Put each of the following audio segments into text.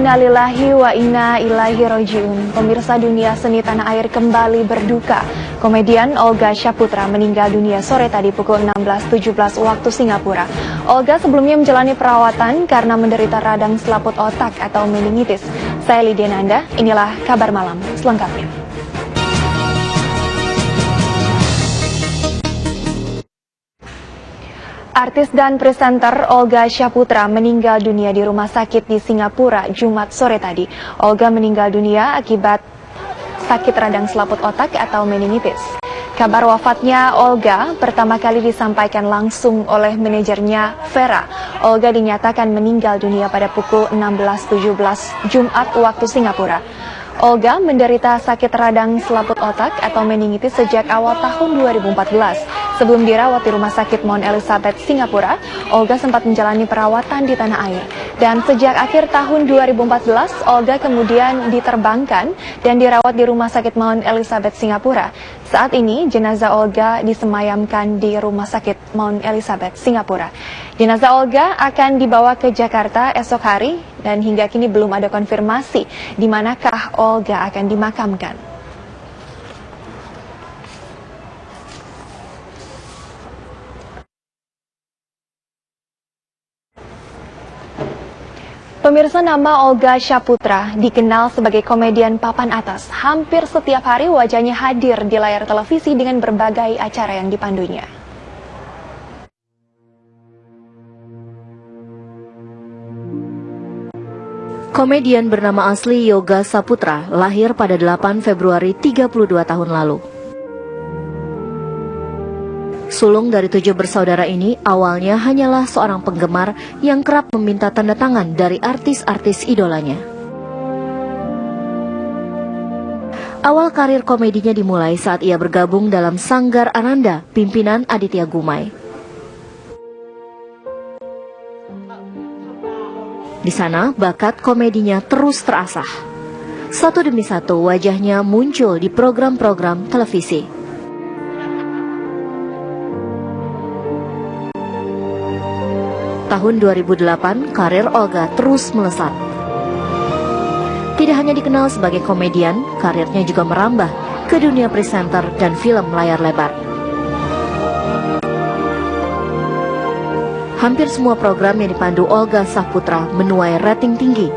Innalillahi wa inna ilaihi roji'un. Pemirsa, dunia seni tanah air kembali berduka. Komedian Olga Syaputra meninggal dunia sore tadi pukul 16.17 waktu Singapura. Olga sebelumnya menjalani perawatan karena menderita radang selaput otak atau meningitis. Saya Lydia Nanda, inilah kabar malam selengkapnya. Artis dan presenter Olga Syaputra meninggal dunia di rumah sakit di Singapura Jumat sore tadi. Olga meninggal dunia akibat sakit radang selaput otak atau meningitis. Kabar wafatnya Olga pertama kali disampaikan langsung oleh manajernya Vera. Olga dinyatakan meninggal dunia pada pukul 16.17 Jumat waktu Singapura. Olga menderita sakit radang selaput otak atau meningitis sejak awal tahun 2014. Sebelum dirawat di Rumah Sakit Mount Elizabeth, Singapura, Olga sempat menjalani perawatan di tanah air. Dan sejak akhir tahun 2014, Olga kemudian diterbangkan dan dirawat di Rumah Sakit Mount Elizabeth, Singapura. Saat ini, jenazah Olga disemayamkan di Rumah Sakit Mount Elizabeth, Singapura. Jenazah Olga akan dibawa ke Jakarta esok hari dan hingga kini belum ada konfirmasi di manakah Olga akan dimakamkan. Pemirsa, nama Olga Syaputra dikenal sebagai komedian papan atas. Hampir setiap hari wajahnya hadir di layar televisi dengan berbagai acara yang dipandunya. Komedian bernama asli Olga Syaputra lahir pada 8 Februari 32 tahun lalu. Sulung dari 7 bersaudara ini awalnya hanyalah seorang penggemar yang kerap meminta tanda tangan dari artis-artis idolanya. Awal karir komedinya dimulai saat ia bergabung dalam Sanggar Ananda, pimpinan Aditya Gumai. Di sana, bakat komedinya terus terasah. Satu demi satu wajahnya muncul di program-program televisi. Tahun 2008, karir Olga terus melesat. Tidak hanya dikenal sebagai komedian, karirnya juga merambah ke dunia presenter dan film layar lebar. Hampir semua program yang dipandu Olga Syaputra menuai rating tinggi.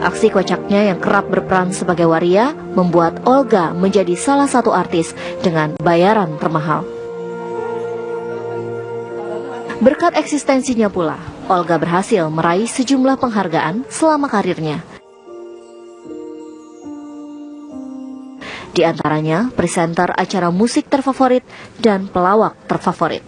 Aksi kocaknya yang kerap berperan sebagai waria membuat Olga menjadi salah satu artis dengan bayaran termahal. Berkat eksistensinya pula, Olga berhasil meraih sejumlah penghargaan selama karirnya. Di antaranya, presenter acara musik terfavorit dan pelawak terfavorit.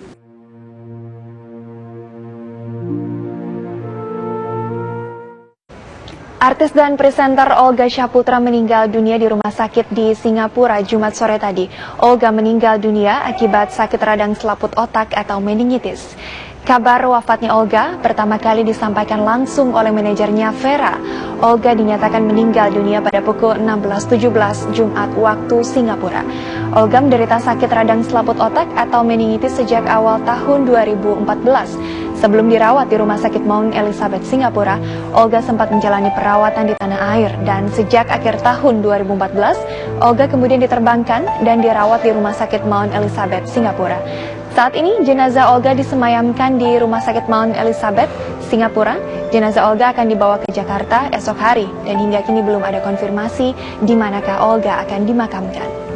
Artis dan presenter Olga Syaputra meninggal dunia di rumah sakit di Singapura Jumat sore tadi. Olga meninggal dunia akibat sakit radang selaput otak atau meningitis. Kabar wafatnya Olga pertama kali disampaikan langsung oleh manajernya Vera. Olga dinyatakan meninggal dunia pada pukul 16.17 Jumat waktu Singapura. Olga menderita sakit radang selaput otak atau meningitis sejak awal tahun 2014. Sebelum dirawat di Rumah Sakit Mount Elizabeth, Singapura, Olga sempat menjalani perawatan di tanah air dan sejak akhir tahun 2014, Olga kemudian diterbangkan dan dirawat di Rumah Sakit Mount Elizabeth, Singapura. Saat ini jenazah Olga disemayamkan di Rumah Sakit Mount Elizabeth, Singapura. Jenazah Olga akan dibawa ke Jakarta esok hari dan hingga kini belum ada konfirmasi di manakah Olga akan dimakamkan.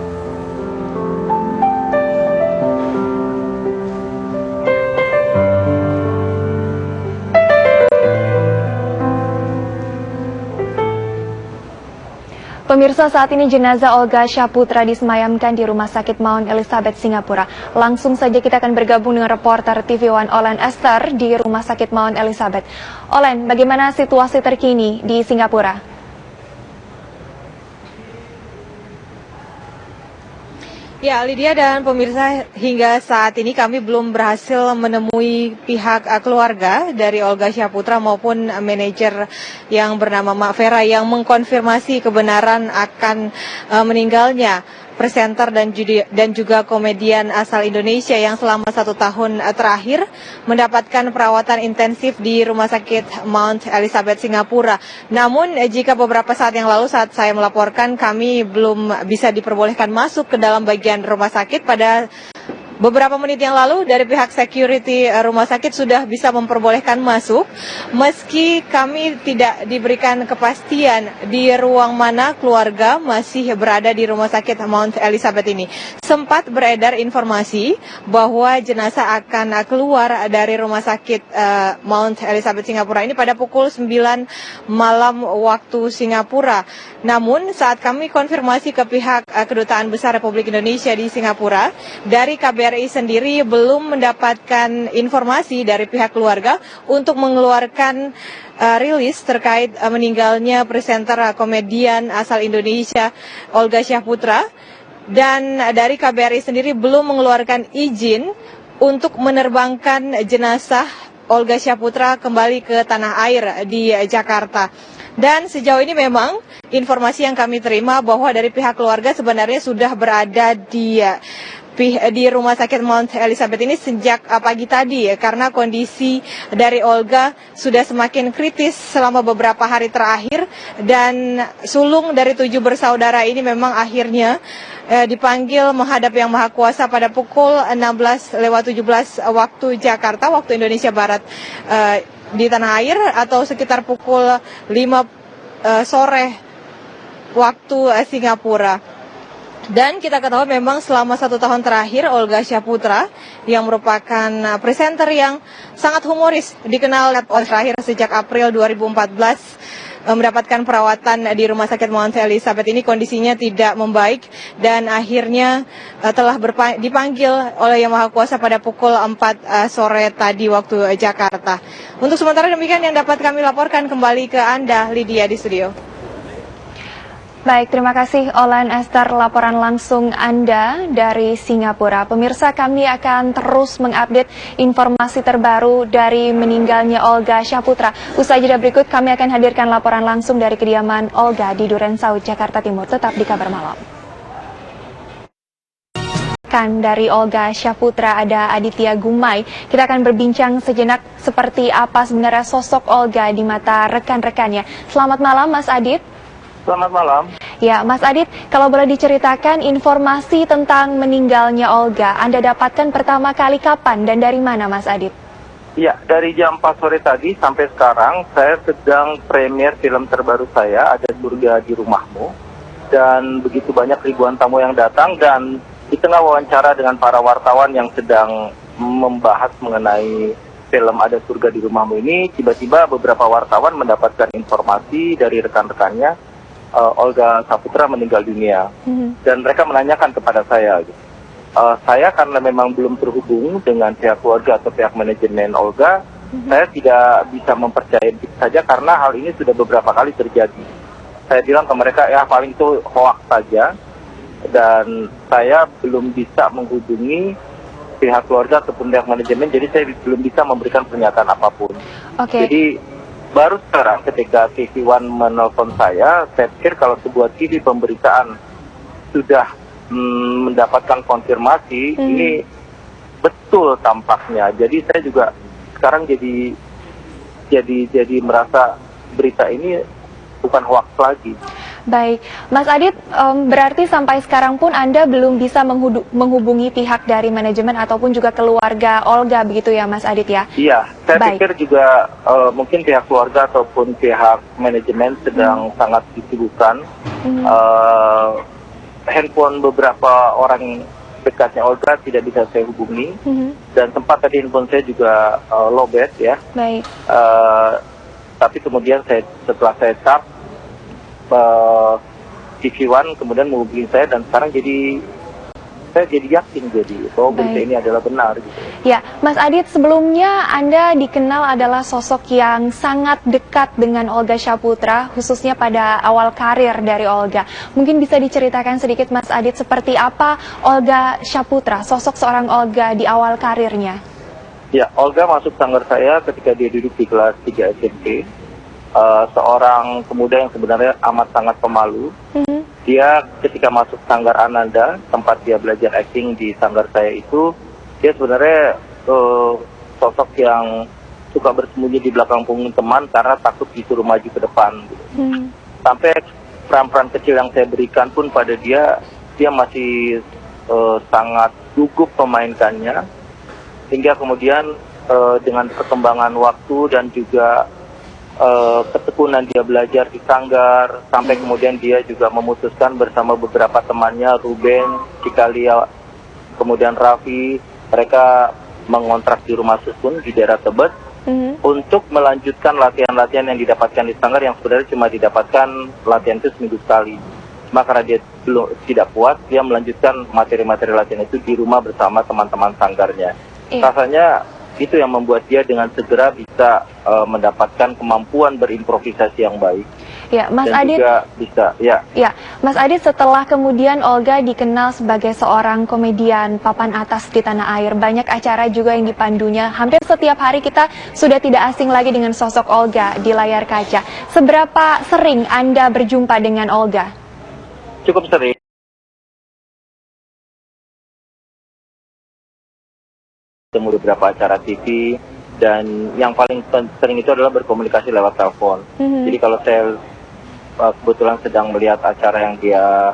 Pemirsa, saat ini jenazah Olga Syaputra disemayamkan di Rumah Sakit Mount Elizabeth, Singapura. Langsung saja kita akan bergabung dengan reporter TV One Olen Esther di Rumah Sakit Mount Elizabeth. Olen, bagaimana situasi terkini di Singapura? Ya, Lydia dan pemirsa, hingga saat ini kami belum berhasil menemui pihak keluarga dari Olga Syaputra maupun manajer yang bernama Mak Vera yang mengkonfirmasi kebenaran akan meninggalnya presenter dan juga komedian asal Indonesia yang selama 1 tahun terakhir mendapatkan perawatan intensif di Rumah Sakit Mount Elizabeth Singapura. Namun jika beberapa saat yang lalu saat saya melaporkan kami belum bisa diperbolehkan masuk ke dalam bagian rumah sakit, pada beberapa menit yang lalu dari pihak security rumah sakit sudah bisa memperbolehkan masuk, meski kami tidak diberikan kepastian di ruang mana keluarga masih berada di Rumah Sakit Mount Elizabeth ini. Sempat beredar informasi bahwa jenazah akan keluar dari Rumah Sakit Mount Elizabeth Singapura ini pada pukul 9 malam waktu Singapura. Namun saat kami konfirmasi ke pihak Kedutaan Besar Republik Indonesia di Singapura, dari KBRI sendiri belum mendapatkan informasi dari pihak keluarga untuk mengeluarkan rilis terkait meninggalnya presenter komedian asal Indonesia Olga Syahputra, dan dari KBRI sendiri belum mengeluarkan izin untuk menerbangkan jenazah Olga Syahputra kembali ke tanah air di Jakarta. Dan sejauh ini memang informasi yang kami terima bahwa dari pihak keluarga sebenarnya sudah berada di Rumah Sakit Mount Elizabeth ini sejak pagi tadi ya, karena kondisi dari Olga sudah semakin kritis selama beberapa hari terakhir, dan sulung dari 7 bersaudara ini memang akhirnya dipanggil menghadap Yang Maha Kuasa pada pukul 16:17 waktu Jakarta, waktu Indonesia Barat di tanah air, atau sekitar pukul 5 sore waktu Singapura. Dan kita ketahui memang selama 1 tahun terakhir Olga Syahputra yang merupakan presenter yang sangat humoris, dikenal terakhir sejak April 2014 mendapatkan perawatan di Rumah Sakit Mount Elizabeth ini, kondisinya tidak membaik dan akhirnya telah dipanggil oleh Yang Maha Kuasa pada pukul 4 sore tadi waktu Jakarta. Untuk sementara demikian yang dapat kami laporkan, kembali ke Anda Lydia di studio. Baik, terima kasih Olan Esther, laporan langsung Anda dari Singapura. Pemirsa, kami akan terus mengupdate informasi terbaru dari meninggalnya Olga Syahputra. Usai jeda berikut, kami akan hadirkan laporan langsung dari kediaman Olga di Duren Sawit, Jakarta Timur. Tetap di Kabar Malam. Dari Olga Syahputra ada Aditya Gumai. Kita akan berbincang sejenak seperti apa sebenarnya sosok Olga di mata rekan-rekannya. Selamat malam, Mas Adit. Selamat malam. Ya, Mas Adit, kalau boleh diceritakan informasi tentang meninggalnya Olga, Anda dapatkan pertama kali kapan dan dari mana, Mas Adit? Ya, dari jam 4 sore tadi sampai sekarang, saya sedang premier film terbaru saya, Ada Surga di Rumahmu. Dan begitu banyak ribuan tamu yang datang, dan di tengah wawancara dengan para wartawan yang sedang membahas mengenai film Ada Surga di Rumahmu ini, tiba-tiba beberapa wartawan mendapatkan informasi dari rekan-rekannya, Olga Syahputra meninggal dunia, dan mereka menanyakan kepada saya. Saya karena memang belum terhubung dengan pihak keluarga atau pihak manajemen Olga, saya tidak bisa mempercayai saja karena hal ini sudah beberapa kali terjadi. Saya bilang ke mereka, ya paling itu hoax saja, dan saya belum bisa menghubungi pihak keluarga ataupun pihak manajemen, jadi saya belum bisa memberikan pernyataan apapun. Jadi baru sekarang ketika TV One menelpon saya pikir kalau sebuah TV pemberitaan sudah mendapatkan konfirmasi, ini betul tampaknya. Jadi saya juga sekarang jadi merasa berita ini bukan hoax lagi. Baik, Mas Adit, berarti sampai sekarang pun Anda belum bisa menghubungi pihak dari manajemen ataupun juga keluarga Olga, begitu ya Mas Adit ya? Iya, saya pikir juga mungkin pihak keluarga ataupun pihak manajemen sedang sangat disibukkan. Handphone beberapa orang dekatnya Olga tidak bisa saya hubungi, dan sempat tadi handphone saya juga lowbat ya. Baik. Tapi kemudian setelah saya tap, TV One kemudian menghubungi saya, dan sekarang saya jadi yakin bahwa berita ini adalah benar. Gitu. Ya, Mas Adit, sebelumnya Anda dikenal adalah sosok yang sangat dekat dengan Olga Syahputra, khususnya pada awal karir dari Olga. Mungkin bisa diceritakan sedikit Mas Adit seperti apa Olga Syahputra, sosok seorang Olga di awal karirnya? Ya, Olga masuk sanggar saya ketika dia duduk di kelas 3 SMP. Seorang pemuda yang sebenarnya amat sangat pemalu, dia ketika masuk Sanggar Ananda, tempat dia belajar acting di sanggar saya itu, dia sebenarnya sosok yang suka bersembunyi di belakang punggung teman karena takut disuruh maju ke depan. Gitu. Sampai peran-peran kecil yang saya berikan pun pada dia masih sangat gugup memainkannya, hingga kemudian dengan perkembangan waktu dan juga ketekunan dia belajar di sanggar, sampai kemudian dia juga memutuskan bersama beberapa temannya, Ruben, Cikalia, kemudian Raffi, mereka mengontrak di rumah susun di daerah Tebet untuk melanjutkan latihan-latihan yang didapatkan di sanggar yang sebenarnya cuma didapatkan latihan itu seminggu sekali. Cuma karena dia tidak puas, dia melanjutkan materi-materi latihan itu di rumah bersama teman-teman sanggarnya. Rasanya itu yang membuat dia dengan segera bisa mendapatkan kemampuan berimprovisasi yang baik. Ya, Mas dan Adit. Juga bisa, ya. Ya, Mas Adit, setelah kemudian Olga dikenal sebagai seorang komedian papan atas di tanah air, banyak acara juga yang dipandunya. Hampir setiap hari kita sudah tidak asing lagi dengan sosok Olga di layar kaca. Seberapa sering Anda berjumpa dengan Olga? Cukup sering. Ketemu beberapa acara TV, dan yang paling sering itu adalah berkomunikasi lewat telepon. Jadi kalau saya kebetulan sedang melihat acara yang dia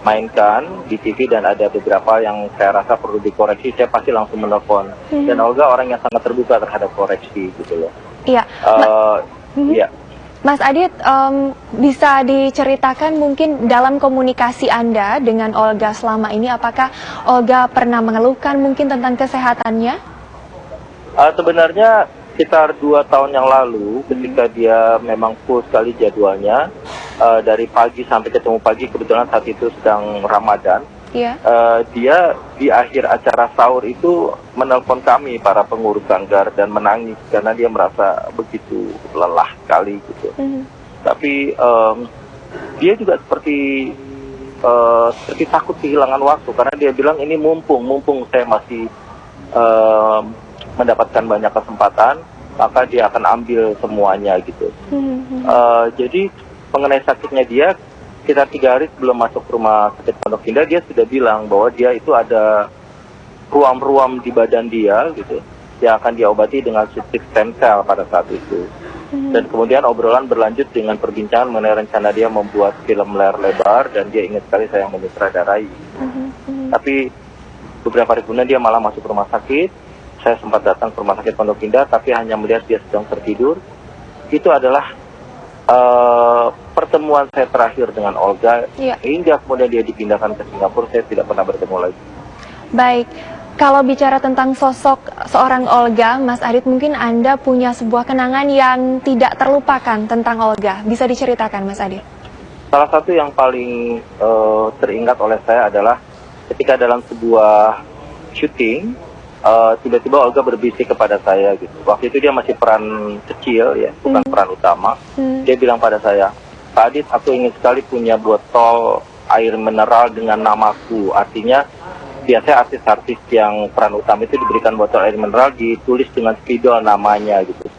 mainkan di TV dan ada beberapa yang saya rasa perlu dikoreksi, saya pasti langsung menelpon. Dan Olga orang yang sangat terbuka terhadap koreksi gitu loh. Iya. Iya. Mas Adit, bisa diceritakan mungkin dalam komunikasi Anda dengan Olga selama ini, apakah Olga pernah mengeluhkan mungkin tentang kesehatannya? Sebenarnya sekitar 2 tahun yang lalu, ketika dia memang full sekali jadwalnya, dari pagi sampai ketemu pagi, kebetulan saat itu sedang Ramadan, dia di akhir acara sahur itu menelpon kami, para pengurus sanggar, dan menangis karena dia merasa begitu lelah sekali gitu. Tapi dia juga seperti takut kehilangan waktu, karena dia bilang ini mumpung saya masih mendapatkan banyak kesempatan, maka dia akan ambil semuanya gitu. Jadi mengenai sakitnya dia, sekitar 3 hari sebelum masuk rumah sakit Pondok Indah, dia sudah bilang bahwa dia itu ada ruam-ruam di badan dia gitu, yang akan diobati dengan suntik stem cell pada saat itu. Dan kemudian obrolan berlanjut dengan perbincangan mengenai rencana dia membuat film layar lebar, dan dia ingat sekali saya yang menyutradarai. Tapi beberapa hari kemudian dia malah masuk rumah sakit. Saya sempat datang ke rumah sakit Pondok Indah, tapi hanya melihat dia sedang tertidur. Itu adalah pertemuan saya terakhir dengan Olga, hingga kemudian dia dipindahkan ke Singapura. Saya tidak pernah bertemu lagi. Baik, kalau bicara tentang sosok seorang Olga, Mas Adit, mungkin Anda punya sebuah kenangan yang tidak terlupakan tentang Olga. Bisa diceritakan, Mas Adit? Salah satu yang paling teringat oleh saya adalah ketika dalam sebuah syuting, tiba-tiba Olga berbisik kepada saya gitu. Waktu itu dia masih peran kecil ya, bukan peran utama. Dia bilang pada saya, Pak Adit, aku ingin sekali punya botol air mineral dengan namaku. Artinya biasanya artis-artis yang peran utama itu diberikan botol air mineral ditulis dengan spidol namanya gitu.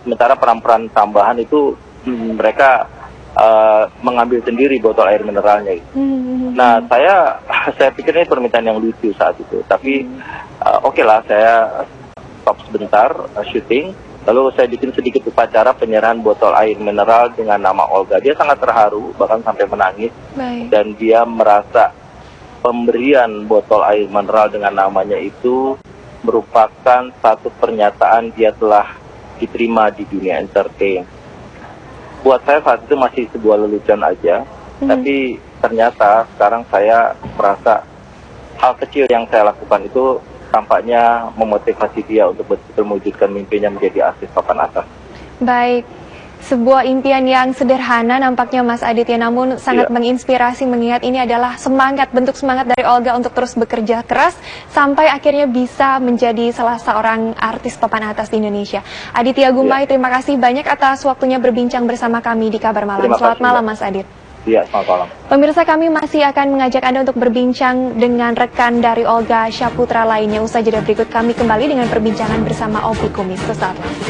Sementara peran-peran tambahan itu mereka mengambil sendiri botol air mineralnya gitu. Nah, saya pikir ini permintaan yang lucu saat itu. Tapi oke lah, saya stop sebentar syuting. Lalu saya bikin sedikit upacara penyerahan botol air mineral dengan nama Olga. Dia sangat terharu, bahkan sampai menangis. Dan dia merasa pemberian botol air mineral dengan namanya itu merupakan satu pernyataan dia telah diterima di dunia entertain. Buat saya saat itu masih sebuah lelucon aja, tapi ternyata sekarang saya merasa hal kecil yang saya lakukan itu tampaknya memotivasi dia untuk betul-betul mewujudkan mimpinya menjadi artis papan atas. Baik, sebuah impian yang sederhana nampaknya Mas Adit ya, namun sangat menginspirasi, mengingat ini adalah bentuk semangat dari Olga untuk terus bekerja keras sampai akhirnya bisa menjadi salah seorang artis papan atas di Indonesia. Aditya Gumai, terima kasih banyak atas waktunya berbincang bersama kami di Kabar Malam. Selamat malam, Mas Adit. Iya, selamat malam. Pemirsa, kami masih akan mengajak Anda untuk berbincang dengan rekan dari Olga Syaputra lainnya. Usai jeda berikut kami kembali dengan perbincangan bersama Opi Kumis. Sesaat lagi.